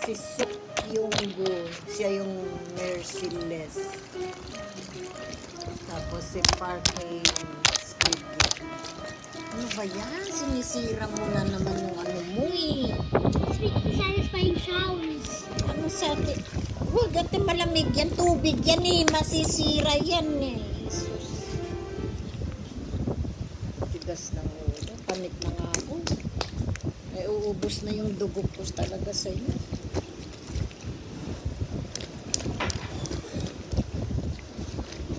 Si Sok Yonggo, siya yung merciless. Tapos si Park Hae-squid. Ano ba yan? Sinisira mo na naman yung ano mo eh. Sweet satisfying sounds. Ano sa atin? Huwag atin malamig yan. Tubig yan eh. Masisira yan eh. Jesus. Tigas ng ulo. Panik na nga ako. Ay, uubos na yung dugo ko talaga sa iyo.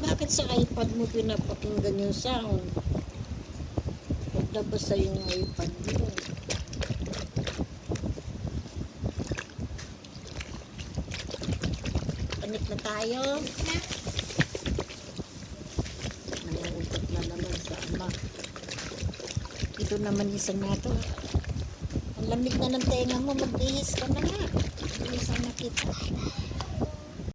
Bakit sa iPad mo pinapakinggan yung sound? Paglabas sa yung iPad mo. Panik na tayo. Nanguutot na naman sa ama. Ito naman isa na to. Ang lamig na ng tenga mo, magbihis ka na nga. Bihisan na kita.